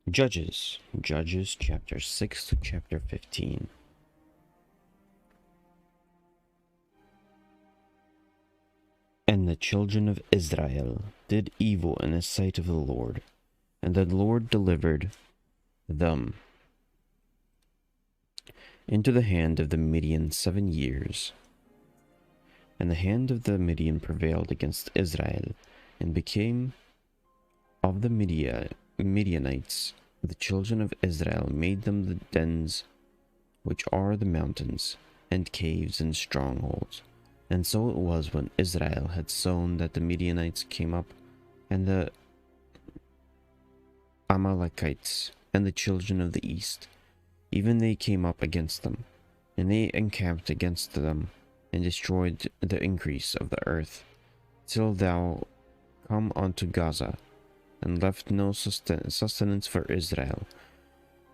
Judges chapter 6 to chapter 15. And the children of Israel did evil in the sight of the Lord, and the Lord delivered them into the hand of the Midian 7 years. And the hand of the Midian prevailed against Israel, and became of the Midianites. The children of Israel made them the dens which are the mountains, and caves and strongholds. And so it was when Israel had sown that the Midianites came up, and the Amalekites, and the children of the east, even they came up against them, and they encamped against them, and destroyed the increase of the earth, till thou come unto Gaza, and left no sustenance for Israel,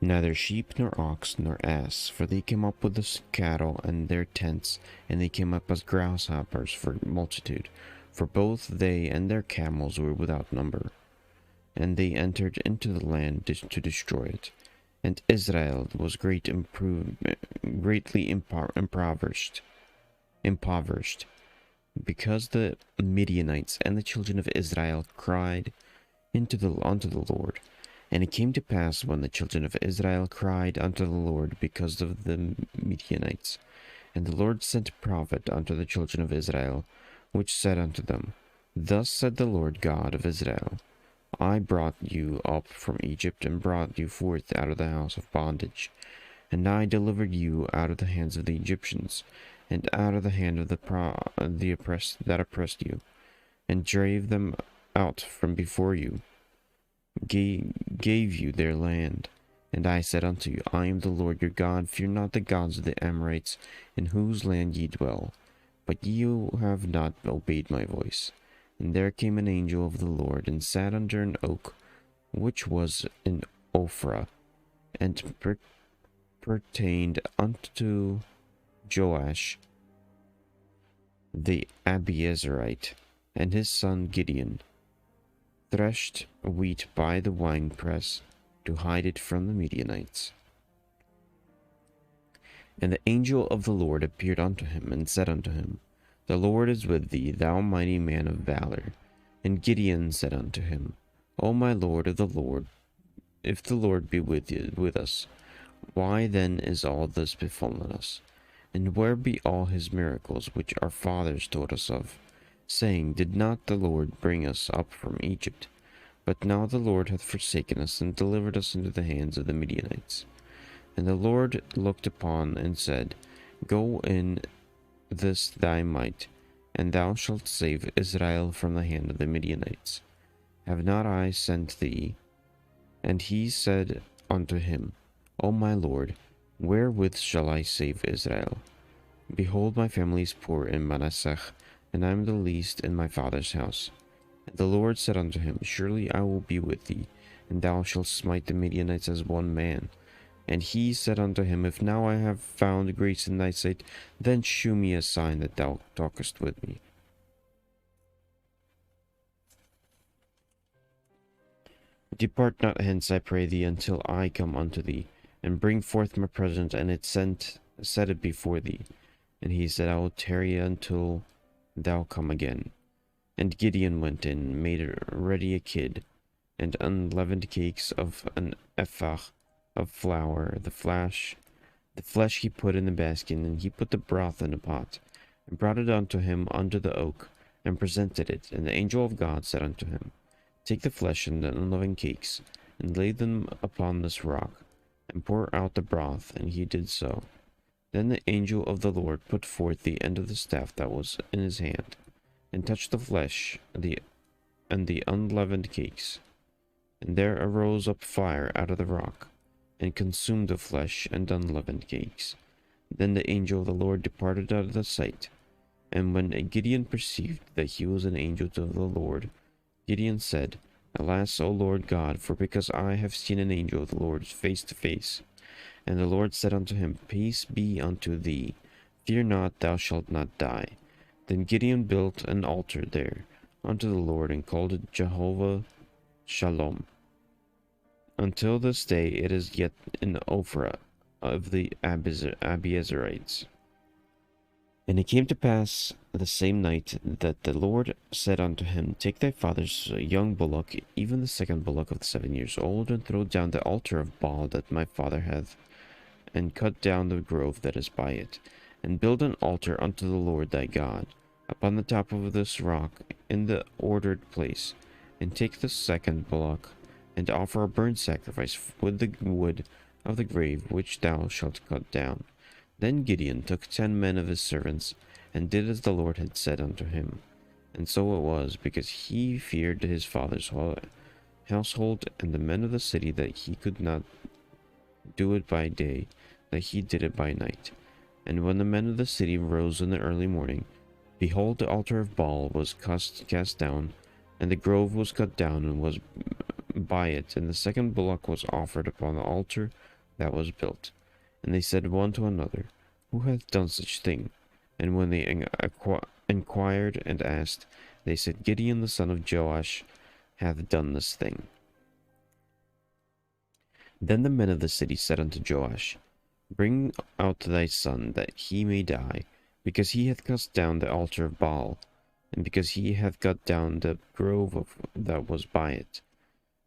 neither sheep nor ox nor ass, for they came up with the cattle and their tents, and they came up as grasshoppers for multitude, for both they and their camels were without number. And they entered into the land to destroy it. And Israel was greatly impoverished, because the Midianites and the children of Israel cried unto the Lord. And it came to pass, when the children of Israel cried unto the Lord because of the Midianites, and the Lord sent a prophet unto the children of Israel, which said unto them, Thus said the Lord God of Israel, I brought you up from Egypt, and brought you forth out of the house of bondage. And I delivered you out of the hands of the Egyptians, and out of the hand of the oppressed that oppressed you, and drave them out from before you, gave you their land. And I said unto you, I am the Lord your God. Fear not the gods of the Amorites, in whose land ye dwell. But you have not obeyed my voice. And there came an angel of the Lord, and sat under an oak, which was in Ophrah, and pertained unto Joash the Abiezrite, and his son Gideon threshed wheat by the winepress to hide it from the Midianites. And the angel of the Lord appeared unto him, and said unto him, The Lord is with thee, thou mighty man of valor. And Gideon said unto him, O my Lord of the Lord, if the Lord be with us, why then is all this befallen us? And where be all his miracles which our fathers told us of, saying, Did not the Lord bring us up from Egypt? But now the Lord hath forsaken us, and delivered us into the hands of the Midianites. And the Lord looked upon, and said, Go in this thy might, and thou shalt save Israel from the hand of the Midianites. Have not I sent thee? And he said unto him, O my Lord, wherewith shall I save Israel? Behold, my family is poor in Manasseh, and I am the least in my father's house. And the Lord said unto him, Surely I will be with thee, and thou shalt smite the Midianites as one man. And he said unto him, If now I have found grace in thy sight, then shew me a sign that thou talkest with me. Depart not hence, I pray thee, until I come unto thee, and bring forth my present, and set it before thee. And he said, I will tarry until thou come again. And Gideon went in, and made ready a kid, and unleavened cakes of an ephah of flour. The flesh he put in the basket, and he put the broth in a pot, and brought it unto him under the oak, and presented it. And the angel of God said unto him, Take the flesh and the unleavened cakes, and lay them upon this rock, and pour out the broth. And he did so. Then the angel of the Lord put forth the end of the staff that was in his hand, and touched the flesh and the unleavened cakes. And there arose up fire out of the rock, and consumed the flesh and unleavened cakes. Then the angel of the Lord departed out of the sight. And when Gideon perceived that he was an angel of the Lord, Gideon said, Alas, O Lord God, for because I have seen an angel of the Lord face to face. And the Lord said unto him, Peace be unto thee. Fear not, thou shalt not die. Then Gideon built an altar there unto the Lord, and called it Jehovah Shalom, until this day it is yet in Ophrah of the Abiezerites. And it came to pass the same night that the Lord said unto him, Take thy father's young bullock, even the second bullock of the 7 years old, and throw down the altar of Baal that my father hath, and cut down the grove that is by it, and build an altar unto the Lord thy God, upon the top of this rock, in the ordered place, and take the second bullock, and offer a burnt sacrifice with the wood of the grave which thou shalt cut down. Then Gideon took 10 men of his servants, and did as the Lord had said unto him. And so it was, because he feared his father's household and the men of the city, that he could not do it by day, that he did it by night. And when the men of the city rose in the early morning, behold, the altar of Baal was cast down, and the grove was cut down, and was by it, and the second bullock was offered upon the altar that was built. And they said one to another, Who hath done such thing? And when they inquired and asked, they said, Gideon the son of Joash hath done this thing. Then the men of the city said unto Joash, Bring out thy son, that he may die, because he hath cast down the altar of Baal, and because he hath cut down the grove that was by it.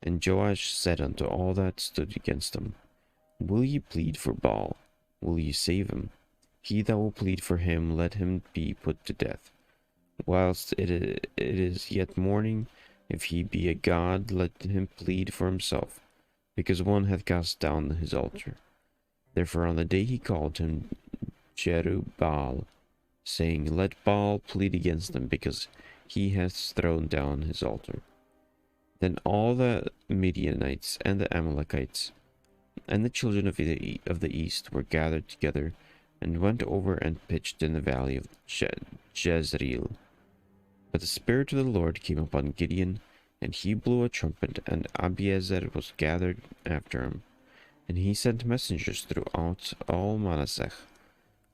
And Joash said unto all that stood against him, Will ye plead for Baal? Will ye save him? He that will plead for him, let him be put to death. Whilst it is yet morning, if he be a god, let him plead for himself, because one hath cast down his altar. Therefore on the day he called him Jerubbaal, saying, Let Baal plead against him, because he hath thrown down his altar. Then all the Midianites and the Amalekites and the children of the east were gathered together, and went over and pitched in the valley of Jezreel. But the Spirit of the Lord came upon Gideon, and he blew a trumpet, and Abiezer was gathered after him. And he sent messengers throughout all Manasseh,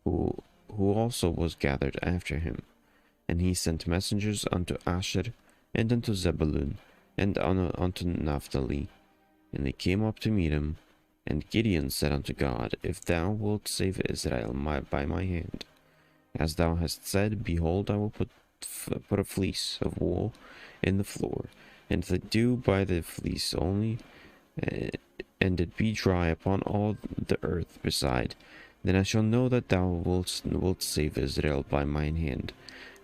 who also was gathered after him. And he sent messengers unto Asher, and unto Zebulun, and unto Naphtali. And they came up to meet him. And Gideon said unto God, If thou wilt save Israel by my hand, as thou hast said, behold, I will put a fleece of wool in the floor, and the dew by the fleece only, and it be dry upon all the earth beside, then I shall know that thou wilt save Israel by mine hand.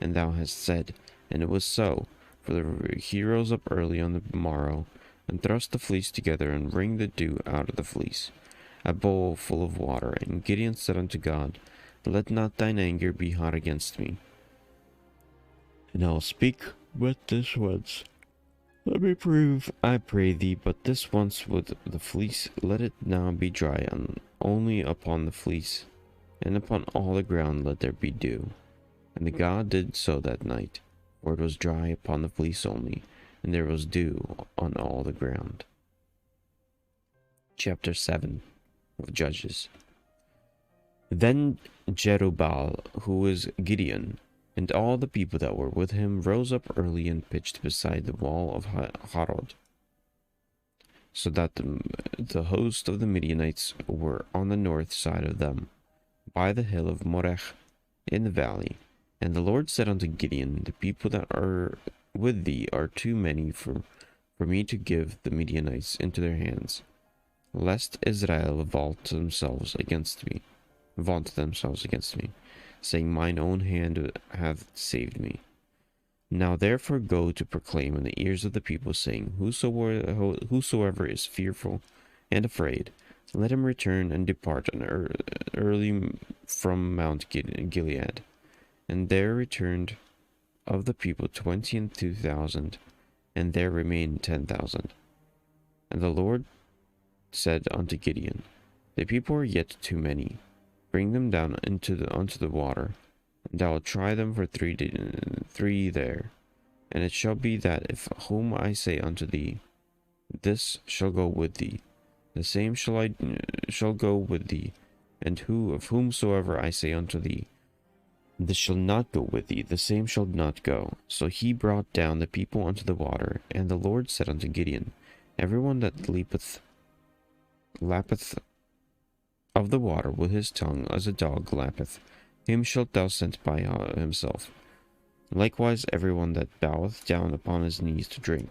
And thou hast said, and it was so. For he rose up early on the morrow, and thrust the fleece together, and wring the dew out of the fleece, a bowl full of water. And Gideon said unto God, Let not thine anger be hot against me, and I will speak but this once. Let me prove, I pray thee, but this once with the fleece. Let it now be dry only upon the fleece, and upon all the ground let there be dew. And the God did so that night, for it was dry upon the fleece only, and there was dew on all the ground. Chapter 7 of Judges. Then Jerubbaal, who was Gideon, and all the people that were with him, rose up early and pitched beside the wall of Harod, so that the host of the Midianites were on the north side of them, by the hill of Moreh in the valley. And the Lord said unto Gideon, The people that are with thee are too many for me to give the Midianites into their hands, lest Israel vaunt themselves against me, saying, Mine own hand hath saved me. Now therefore go to proclaim in the ears of the people, saying, Whosoever is fearful and afraid, let him return and depart early from Mount Gilead. And there returned of the people 22,000, and there remained 10,000. And the Lord said unto Gideon, The people are yet too many. Bring them down unto the water, and I will try them for 3 there. And it shall be that if whom I say unto thee, This shall go with thee, the same shall go with thee, and of whomsoever I say unto thee, This shall not go with thee, the same shall not go. So he brought down the people unto the water. And the Lord said unto Gideon, Every one that leapeth lappeth of the water with his tongue as a dog lappeth, him shalt thou send by himself. Likewise every one that boweth down upon his knees to drink.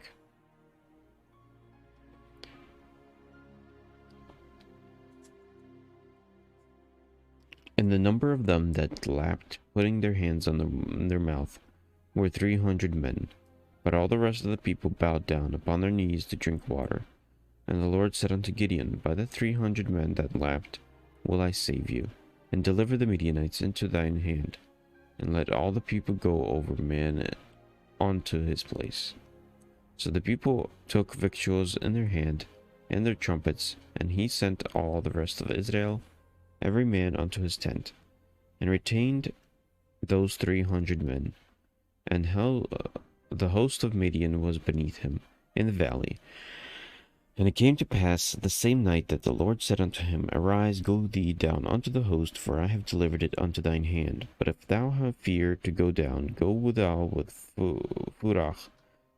And the number of them that lapped, putting their hands on their mouth, were 300 men. But all the rest of the people bowed down upon their knees to drink water. And the Lord said unto Gideon, By the 300 men that lapped will I save you, and deliver the Midianites into thine hand, and let all the people go over man unto his place. So the people took victuals in their hand, and their trumpets, and he sent all the rest of Israel, every man unto his tent, and retained those 300 men. And the host of Midian was beneath him in the valley. And it came to pass the same night that the Lord said unto him, Arise, go thee down unto the host, for I have delivered it unto thine hand. But if thou have fear to go down, go thou with Phurach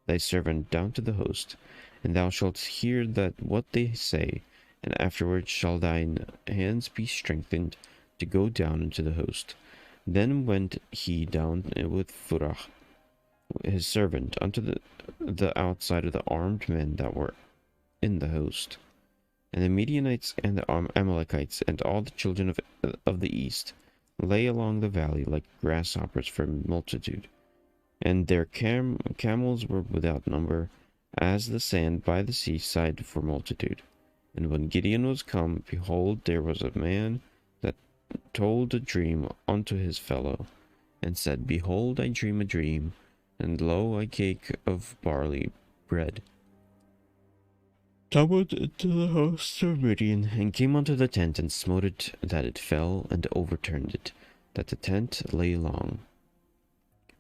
thy servant down to the host, and thou shalt hear that what they say, and afterward shall thine hands be strengthened to go down into the host. Then went he down with Phurach his servant unto the outside of the armed men that were in the host. And the Midianites and the Amalekites and all the children of the east lay along the valley like grasshoppers for multitude, and their camels were without number, as the sand by the seaside for multitude. And when Gideon was come, behold, there was a man that told a dream unto his fellow, and said, Behold, I dream a dream, and lo, a cake of barley bread tumbled into the host of Midian, and came unto the tent, and smote it, that it fell, and overturned it, that the tent lay long.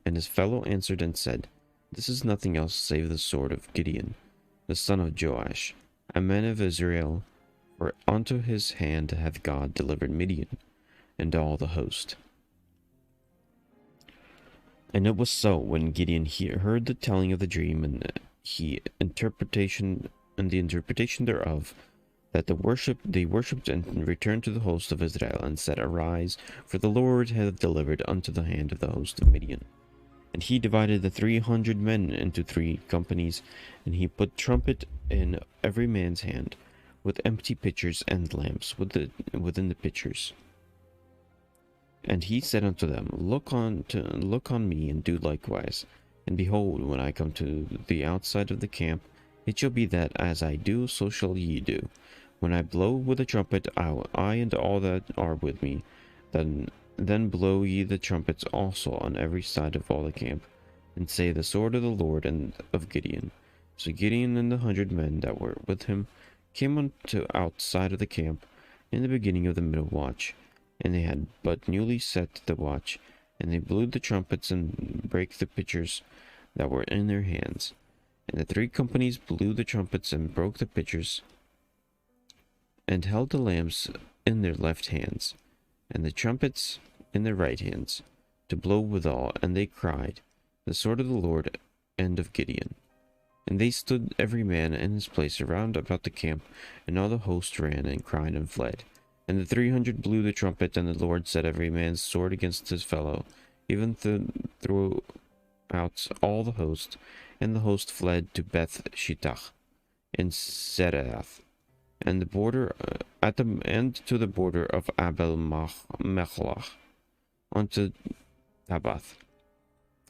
And his fellow answered and said, This is nothing else save the sword of Gideon, the son of Joash, a man of Israel, for unto his hand hath God delivered Midian, and all the host. And it was so, when Gideon heard the telling of the dream, and the interpretation thereof, that they worshipped and returned to the host of Israel, and said, Arise, for the Lord hath delivered unto the hand of the host of Midian. And he divided the 300 men into 3 companies, and he put trumpet in every man's hand, with empty pitchers and lamps within the pitchers. And he said unto them, Look on me, and do likewise. And behold, when I come to the outside of the camp, it shall be that as I do, so shall ye do. When I blow with the trumpet, I and all that are with me, then blow ye the trumpets also on every side of all the camp, and say, The sword of the Lord and of Gideon. So Gideon and the 100 men that were with him came unto outside of the camp in the beginning of the middle watch, and they had but newly set the watch, and they blew the trumpets and brake the pitchers that were in their hands. And the 3 companies blew the trumpets and broke the pitchers, and held the lamps in their left hands, and the trumpets in their right hands, to blow withal, and they cried, The sword of the Lord and of Gideon. And they stood every man in his place around about the camp, and all the host ran and cried and fled. And the 300 blew the trumpet, and the Lord set every man's sword against his fellow, even throughout all the host. And the host fled to Beth Shittach in Zerath, and to the border of Abel Mechlach, unto Tabath.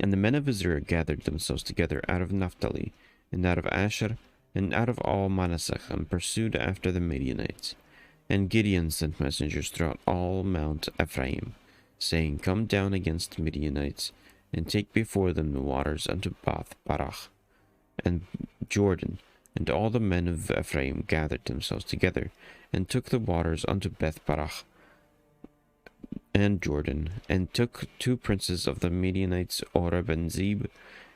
And the men of Israel gathered themselves together out of Naphtali, and out of Asher, and out of all Manasseh, and pursued after the Midianites. And Gideon sent messengers throughout all Mount Ephraim, saying, Come down against the Midianites, and take before them the waters unto Bath Barach, and Jordan. And all the men of Ephraim gathered themselves together, and took the waters unto Beth Barach and Jordan, and took 2 princes of the Midianites, Oreb and Zeb,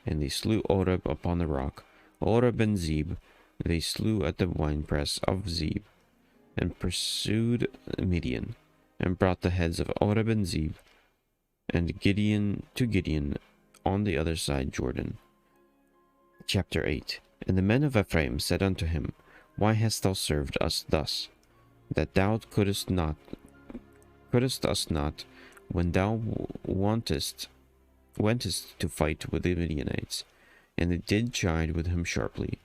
and they slew Oreb upon the rock. Oreb and Zeb they slew at the winepress of Zeb, and pursued Midian, and brought the heads of Oreb and Zeb, and Gideon on the other side Jordan. Chapter 8. And the men of Ephraim said unto him, Why hast thou served us thus? that thou couldest us not, when thou wentest to fight with the Midianites. And they did chide with him sharply.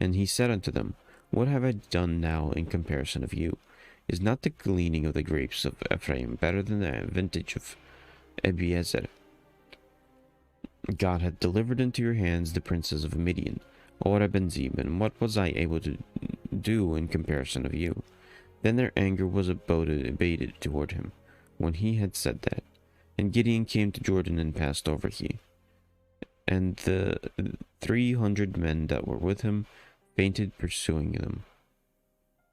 And he said unto them, What have I done now in comparison of you? Is not the gleaning of the grapes of Ephraim better than the vintage of Ebiezer? God hath delivered into your hands the princes of Midian, Oreb and Zeb, and what was I able to do in comparison of you? Then their anger was abated toward him, when he had said that. And Gideon came to Jordan and passed over he. And the 300 men that were with him fainted pursuing them.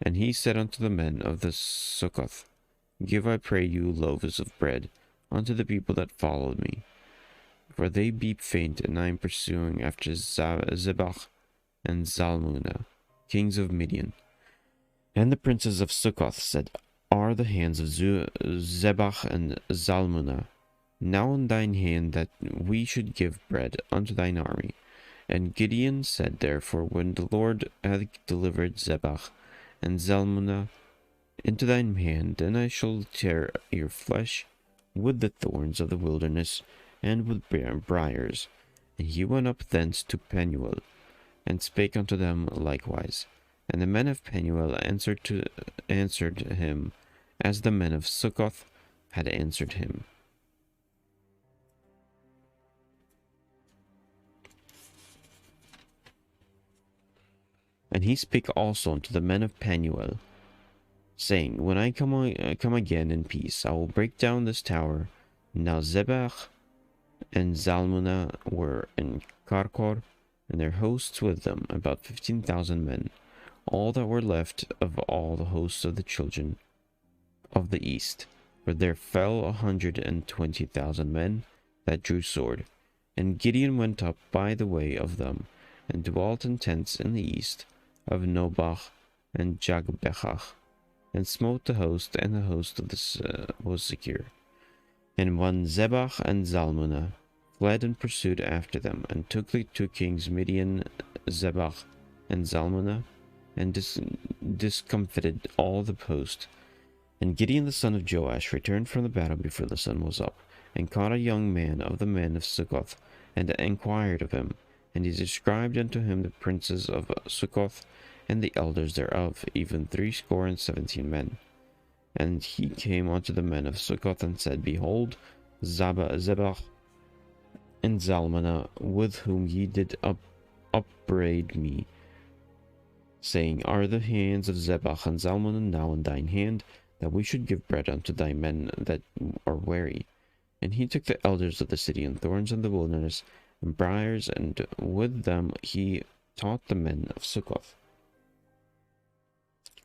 And he said unto the men of the Succoth, Give, I pray you, loaves of bread unto the people that followed me. For they be faint, and I am pursuing after Zebach and Zalmunna, kings of Midian. And the princes of Succoth said, Are the hands of Zebach and Zalmunna now in thine hand, that we should give bread unto thine army? And Gideon said, Therefore, when the Lord hath delivered Zebach and Zalmunna into thine hand, then I shall tear your flesh with the thorns of the wilderness and with briars. And he went up thence to Penuel, and spake unto them likewise. And the men of Penuel answered him, as the men of Succoth had answered him. And he spake also unto the men of Penuel, saying, When I come again in peace, I will break down this tower. Now Zebach and Zalmunna were in Karkor, and their hosts with them, about 15,000 men, all that were left of all the hosts of the children of the east. For there fell 120,000 men that drew sword. And Gideon went up by the way of them, and dwelt in tents in the east of Nobach and Jagbechach, and smote the host, and the host of the was secure. And when Zebach and Zalmunna fled and pursued after them, and took the two kings Midian, Zebach and Zalmunna, and discomfited all the post. And Gideon the son of Joash returned from the battle before the sun was up, and caught a young man of the men of Succoth, and inquired of him. And he described unto him the princes of Succoth, and the elders thereof, even 70 men. And he came unto the men of Succoth, and said, Behold, Zebach and Zalmunna, with whom ye did upbraid me, saying, Are the hands of Zebach and Zalmunna now in thine hand, that we should give bread unto thy men that are weary? And he took the elders of the city, and thorns in the wilderness, and briars, and with them he taught the men of Succoth.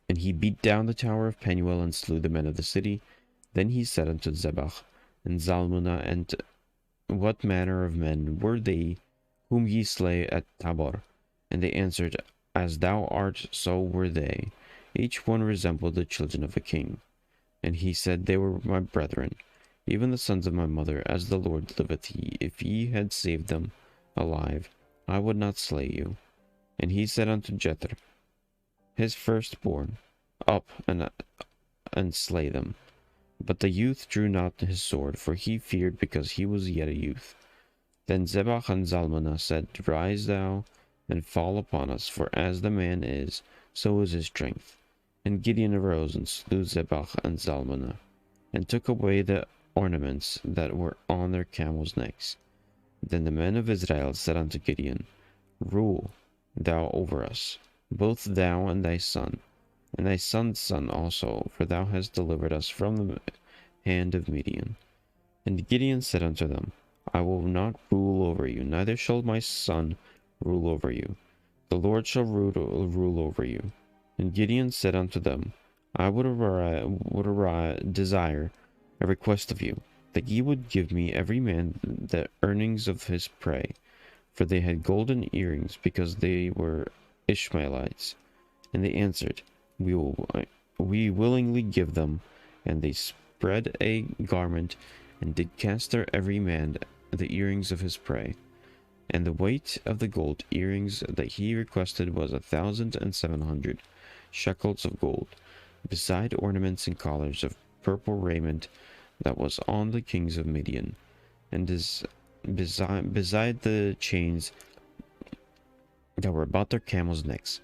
And he beat down the tower of Penuel, and slew the men of the city. Then he said unto Zebach and Zalmunna, And what manner of men were they whom ye slay at Tabor? And they answered, As thou art, so were they. Each one resembled the children of a king. And he said, They were my brethren, even the sons of my mother. As the Lord liveth, if ye had saved them alive, I would not slay you. And he said unto Jether, his firstborn, Up and slay them. But the youth drew not his sword, for he feared, because he was yet a youth. Then Zebach and Zalmunna said, Rise thou, and fall upon us, for as the man is, so is his strength. And Gideon arose, and slew Zebach and Zalmunna, and took away the ornaments that were on their camels' necks. Then the men of Israel said unto Gideon, Rule thou over us, both thou and thy son, and thy son's son also, for thou hast delivered us from the hand of Midian. And Gideon said unto them, I will not rule over you, neither shall my son rule over you. The Lord shall rule over you. And Gideon said unto them, I would desire a request of you, that ye would give me every man the earnings of his prey. For they had golden earrings, because they were Ishmaelites. And they answered, We willingly give them. And they spread a garment, and did cast there every man the earrings of his prey. And the weight of the gold earrings that he requested was 1,700 shekels of gold. beside ornaments and collars of purple raiment that was on the kings of Midian, and beside the chains that were about their camels' necks.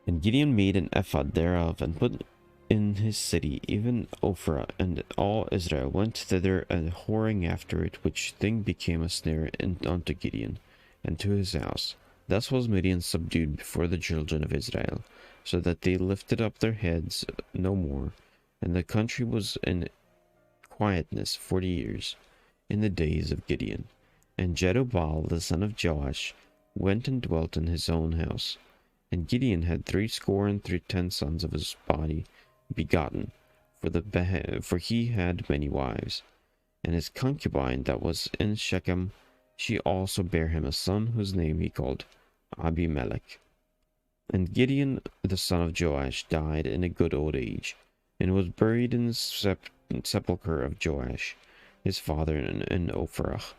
And Gideon made an ephod thereof, and put in his city. Even Ophrah and all Israel went thither, and whoring after it, which thing became a snare unto Gideon, and to his house. Thus was Midian subdued before the children of Israel, so that they lifted up their heads no more. And the country was in quietness 40 years, in the days of Gideon. And Jerubbaal the son of Joash went and dwelt in his own house. And Gideon had 70 sons of his body begotten, for he had many wives. And his concubine that was in Shechem, she also bare him a son, whose name he called Abimelech. And Gideon the son of Joash died in a good old age, and was buried in the sepulchre of Joash, his father, in Ophrah,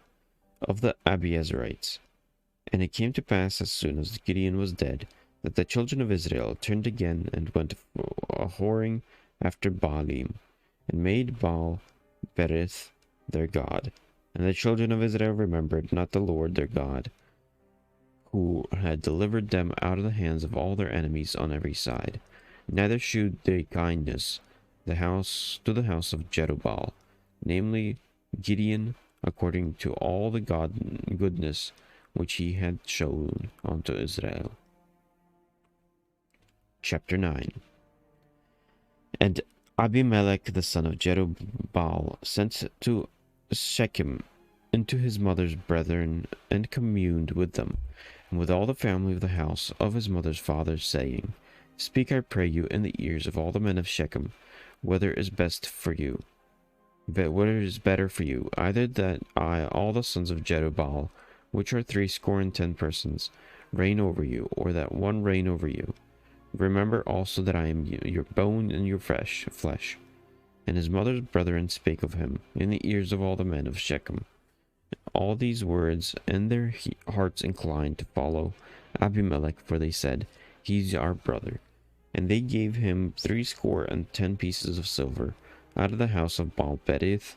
of the Abiezerites. And it came to pass, as soon as Gideon was dead, that the children of Israel turned again, and went a whoring after Baalim, and made Baal Berith their god. And the children of Israel remembered not the Lord their God, who had delivered them out of the hands of all their enemies on every side. Neither shewed they kindness to the house of Jerubbaal, namely Gideon, according to all the goodness which he had shown unto Israel. Chapter 9. And Abimelech the son of Jerubbaal sent to Shechem into his mother's brethren, and communed with them, and with all the family of the house of his mother's father, saying, Speak, I pray you, in the ears of all the men of Shechem, whether is best for you, whether is better for you, either that I, all the sons of Jerubbaal, which are 70 persons, reign over you, or that one reign over you. Remember also that I am your bone and your flesh. And his mother's brethren spake of him in the ears of all the men of Shechem all these words, and their hearts inclined to follow Abimelech, for they said, He's our brother. And they gave him 70 pieces of silver out of the house of Baal Berith,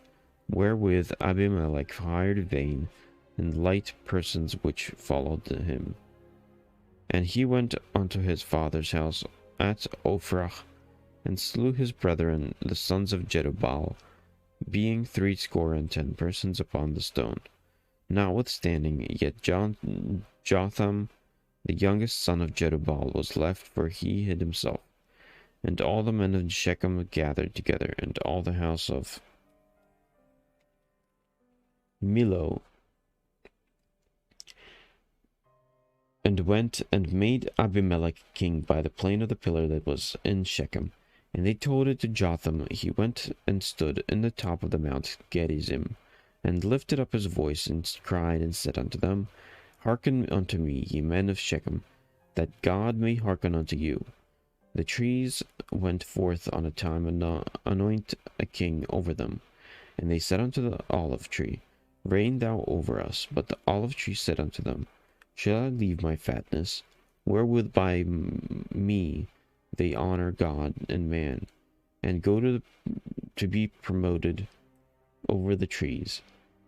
wherewith Abimelech hired vain and light persons which followed him. And he went unto his father's house at Ophrah, and slew his brethren the sons of Jerubbaal, being 70 persons upon the stone. Notwithstanding, yet Jotham, the youngest son of Jerubbaal, was left, for he hid himself. And all the men of Shechem gathered together, and all the house of Milo, and went and made Abimelech king by the plain of the pillar that was in Shechem. And they told it to Jotham. He went and stood in the top of the mount Gerizim, and lifted up his voice, and cried, and said unto them, Hearken unto me, ye men of Shechem, that God may hearken unto you. The trees went forth on a time, and anoint a king over them. And they said unto the olive tree, Reign thou over us. But the olive tree said unto them, Shall I leave my fatness, wherewith by me they honor God and man, and go to be promoted over the trees?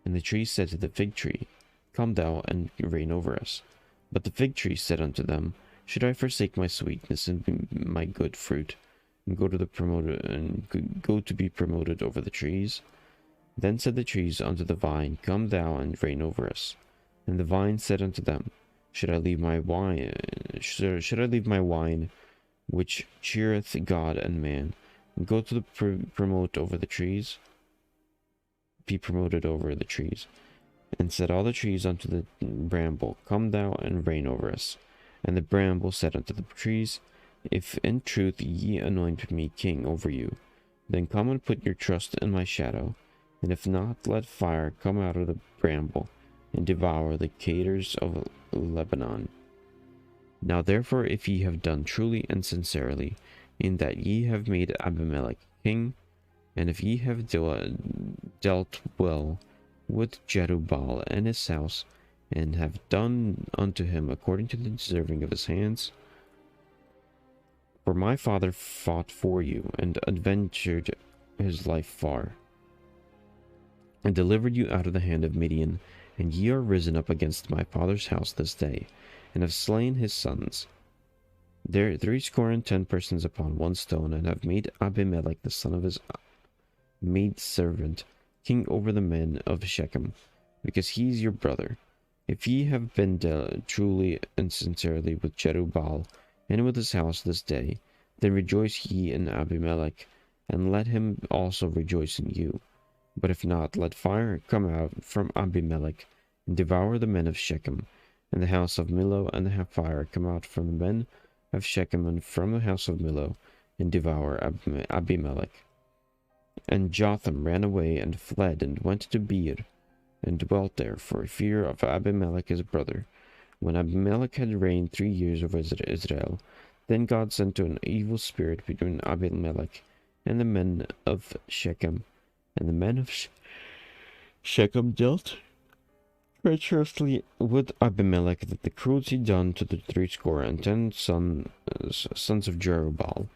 And the tree said to the fig tree, Come thou and reign over us. But the fig tree said unto them, Should I forsake my sweetness and my good fruit, and go to be promoted over the trees? Then said the trees unto the vine, Come thou and reign over us. And the vine said unto them, Should I leave my wine, which cheereth God and man, and go to promote over the trees? Be promoted over the trees. And said all the trees unto the bramble, Come thou and reign over us. And the bramble said unto the trees, If in truth ye anoint me king over you, then come and put your trust in my shadow. And if not, let fire come out of the bramble, and devour the cedars of Lebanon. Now therefore, if ye have done truly and sincerely, in that ye have made Abimelech king, and if ye have dealt well with Jerubbaal and his house, and have done unto him according to the deserving of his hands, For my father fought for you, and adventured his life far, and delivered you out of the hand of Midian. And ye are risen up against my father's house this day, and have slain his sons. There 70 persons upon one stone, and have made Abimelech the son of his maidservant king over the men of Shechem, because he is your brother. If ye have been truly and sincerely with Jerubbaal and with his house this day, then rejoice ye in Abimelech, and let him also rejoice in you. But if not, let fire come out from Abimelech, and devour the men of Shechem, and the house of Millo, and the fire come out from the men of Shechem, and from the house of Millo, and devour Abimelech. And Jotham ran away, and fled, and went to Beer, and dwelt there, for fear of Abimelech his brother. When Abimelech had reigned 3 years over Israel, then God sent an evil spirit between Abimelech and the men of Shechem, and the men of Shechem dealt treacherously with Abimelech, that the cruelty done to the 70 sons of Jerubbaal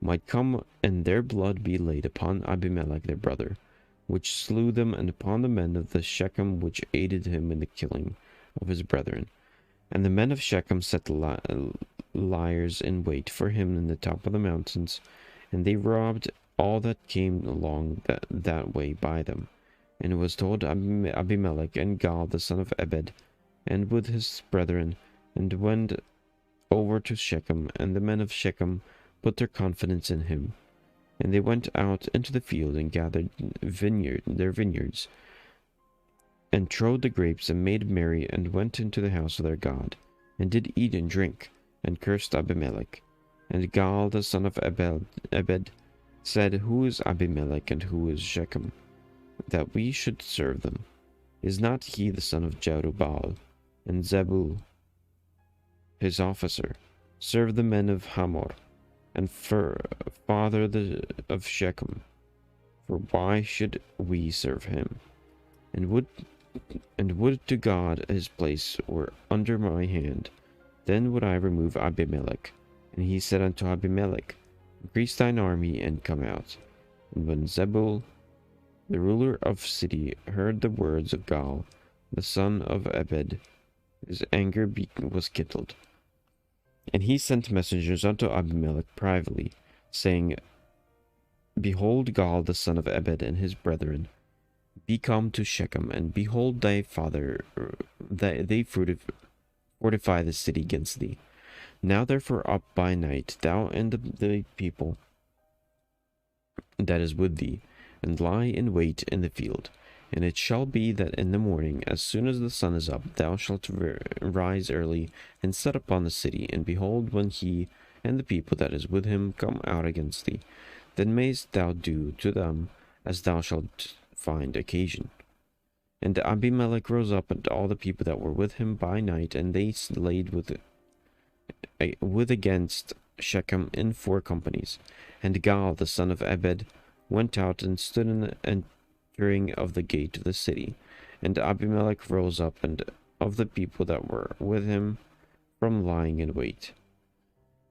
might come, and their blood be laid upon Abimelech their brother, which slew them, and upon the men of the Shechem which aided him in the killing of his brethren. And the men of Shechem set liars in wait for him in the top of the mountains, and they robbed all that came along that way by them. And it was told Abimelech and Gaal the son of Ebed, and with his brethren, and went over to Shechem, and the men of Shechem put their confidence in him. And they went out into the field, and gathered their vineyards, and trode the grapes, and made merry, and went into the house of their God, and did eat and drink, and cursed Abimelech. And Gaal the son of Ebed said, Who is Abimelech, and who is Shechem, that we should serve them? Is not he the son of Jerubbaal? And Zebul, his officer, served the men of Hamor, and father of Shechem. For why should we serve him? And would to God his place were under my hand, then would I remove Abimelech. And he said unto Abimelech, Increase thine army, and come out. And when Zebul, the ruler of the city, heard the words of Gaal, the son of Ebed, his anger was kindled. And he sent messengers unto Abimelech privately, saying, Behold, Gaal the son of Ebed and his brethren be come to Shechem, and behold thy father, they fortify the city against thee. Now therefore up by night, thou and the people that is with thee, and lie in wait in the field. And it shall be that in the morning, as soon as the sun is up, thou shalt rise early, and set upon the city. And behold, when he and the people that is with him come out against thee, then mayst thou do to them as thou shalt find occasion. And Abimelech rose up, and all the people that were with him by night, and they laid with against Shechem in 4 companies. And Gaal the son of Ebed went out and stood in the entering of the gate of the city. And Abimelech rose up, and of the people that were with him, from lying in wait.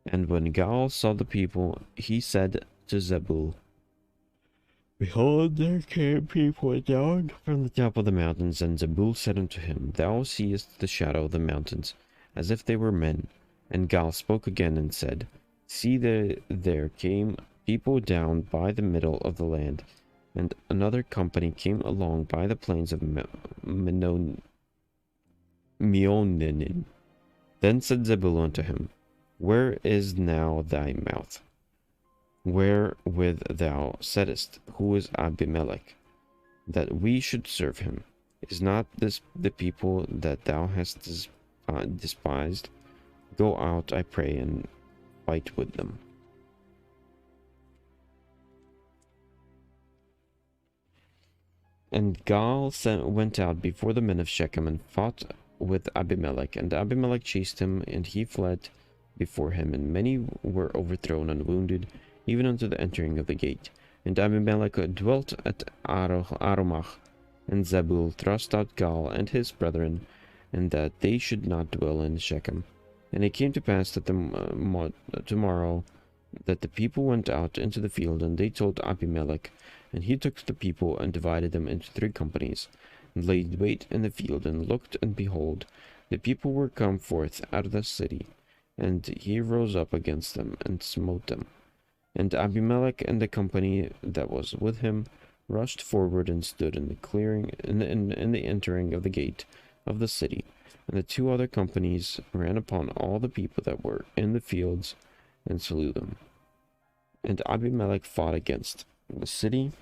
And when Gaal saw the people, he said to Zebul, Behold, there came people down from the top of the mountains. And Zebul said unto him, Thou seest the shadow of the mountains, as if they were men. And Gaal spoke again and said, See, there came people down by the middle of the land, and another company came along by the plains of Meonin. Then said Zebul unto him, Where is now thy mouth, wherewith thou saidst, Who is Abimelech, that we should serve him? Is not this the people that thou hast despised? Go out, I pray, and fight with them. And Gaal went out before the men of Shechem, and fought with Abimelech. And Abimelech chased him, and he fled before him, and many were overthrown and wounded, even unto the entering of the gate. And Abimelech dwelt at Arumach, and Zebul thrust out Gaal and his brethren, and that they should not dwell in Shechem. And it came to pass that tomorrow that the people went out into the field, and they told Abimelech, and he took the people and divided them into 3 companies, and laid wait in the field, and looked, and behold, the people were come forth out of the city, and he rose up against them, and smote them. And Abimelech and the company that was with him rushed forward and stood in the clearing, in the entering of the gate of the city. And the 2 other companies ran upon all the people that were in the fields, and slew them. And Abimelech fought against the city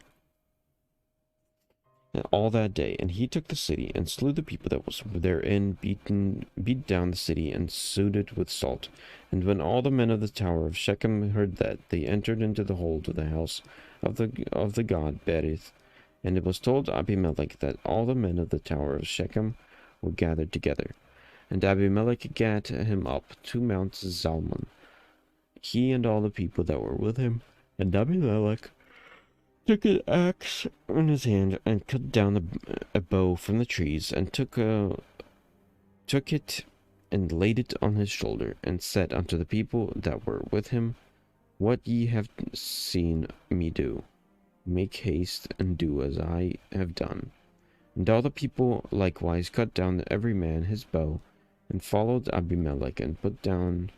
and all that day, and he took the city, and slew the people that was therein, beat down the city, and sewed it with salt. And when all the men of the tower of Shechem heard that, they entered into the hold of the house of the god Berith. And it was told Abimelech that all the men of the tower of Shechem were gathered together. And Abimelech gat him up to Mount Zalmon, he and all the people that were with him. And Abimelech took an axe in his hand, and cut down a bow from the trees, and took it, and laid it on his shoulder, and said unto the people that were with him, What ye have seen me do, make haste and do as I have done. And all the people likewise cut down every man his bow, and followed Abimelech, and put them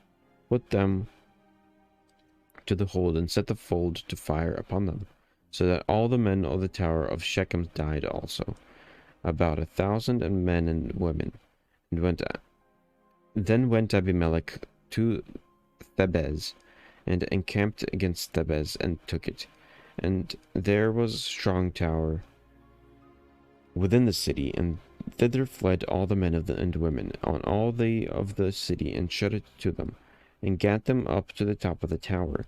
to the hold, and set the fold to fire upon them, so that all the men of the tower of Shechem died also, about 1,000 men and women. And then went Abimelech to Thebez, and encamped against Thebez, and took it. And there was a strong tower within the city, and thither fled all the men and women on all of the city, and shut it to them, and gat them up to the top of the tower.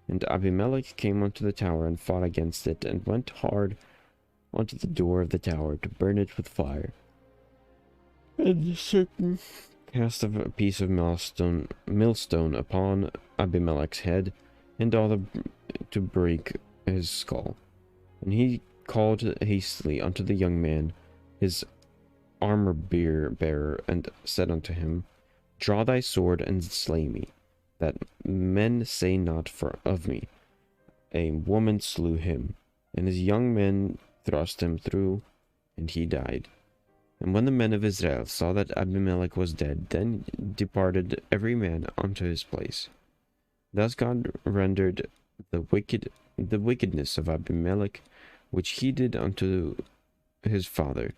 And Abimelech came unto the tower, and fought against it, and went hard unto the door of the tower, to burn it with fire. And certain cast a piece of millstone upon Abimelech's head, and all to break his skull. And he called hastily unto the young man, his armor bearer, and said unto him, Draw thy sword, and slay me, that men say not of me, A woman slew him. And his young men thrust him through, and he died. And when the men of Israel saw that Abimelech was dead, then departed every man unto his place. Thus God rendered the wickedness of Abimelech, which he did unto his father,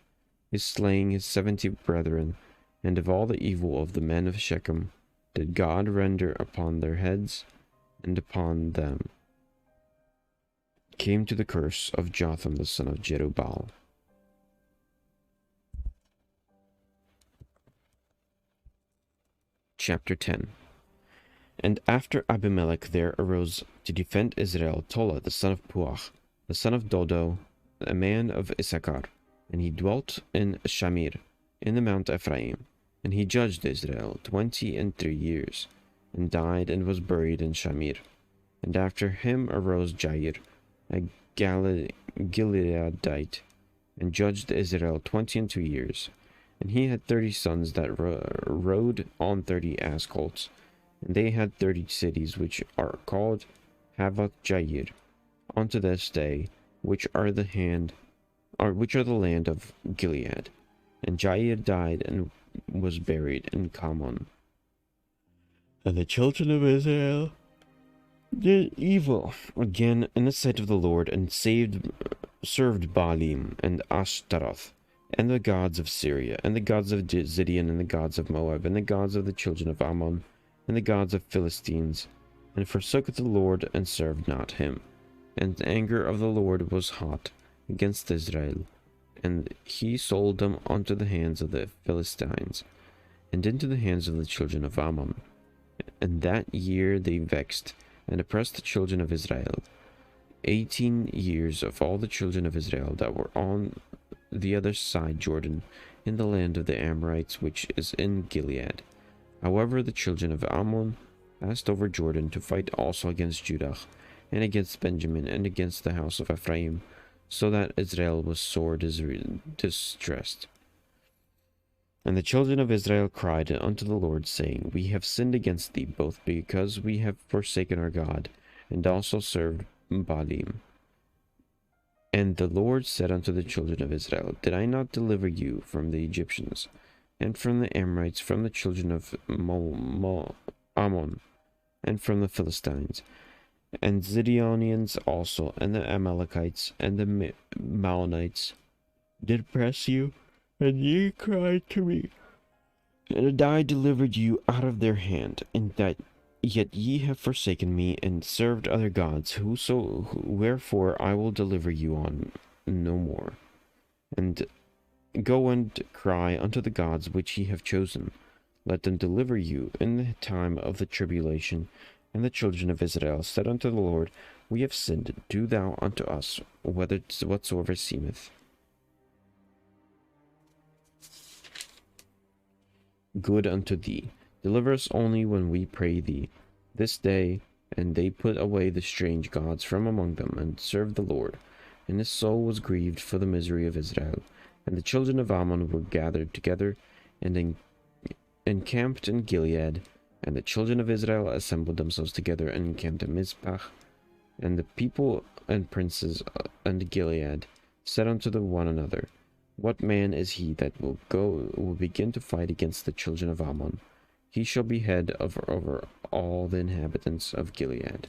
his slaying his 70 brethren, and of all the evil of the men of Shechem, did God render upon their heads, and upon them came to the curse of Jotham the son of Jerubbaal. Chapter 10. And after Abimelech there arose to defend Israel Tola the son of Puach, the son of Dodo, a man of Issachar, and he dwelt in Shamir, in the Mount Ephraim. And he judged Israel 23 years, and died, and was buried in Shamir. And after him arose Jair, a Gileadite, and judged Israel 22 years. And he had 30 sons that rode on 30 ass colts, and they had 30 cities, which are called Havoth Jair, unto this day, which are the land of Gilead. And Jair died, and was buried in Kamon. And the children of Israel did evil again in the sight of the Lord, and served Baalim and Ashtaroth, and the gods of Syria, and the gods of Zidon, and the gods of Moab, and the gods of the children of Ammon, and the gods of Philistines, and forsook the Lord, and served not him. And the anger of the Lord was hot against Israel, and he sold them unto the hands of the Philistines, and into the hands of the children of Ammon. And that year they vexed and oppressed the children of Israel 18 years of all the children of Israel that were on the other side Jordan, in the land of the Amorites, which is in Gilead. However, the children of Ammon passed over Jordan to fight also against Judah, and against Benjamin, and against the house of Ephraim, so that Israel was sore distressed. And the children of Israel cried unto the Lord, saying, We have sinned against thee, both because we have forsaken our God, and also served Baalim. And the Lord said unto the children of Israel, Did I not deliver you from the Egyptians, and from the Amorites, from the children of Ammon, and from the Philistines, and Zidonians also, and the Amalekites, and the Maonites, did press you, and ye cried to me, and I delivered you out of their hand, and that yet ye have forsaken me, and served other gods, wherefore I will deliver you on no more. And go and cry unto the gods which ye have chosen, let them deliver you in the time of the tribulation. And the children of Israel said unto the Lord, We have sinned, do thou unto us whatsoever seemeth good unto thee. Deliver us only when we pray thee this day. And they put away the strange gods from among them, and served the Lord. And his soul was grieved for the misery of Israel. And the children of Ammon were gathered together, and encamped in Gilead. And the children of Israel assembled themselves together, and encamped at Mizpah. And the people and princes and Gilead said unto one another, What man is he that will begin to fight against the children of Ammon? He shall be head over all the inhabitants of Gilead.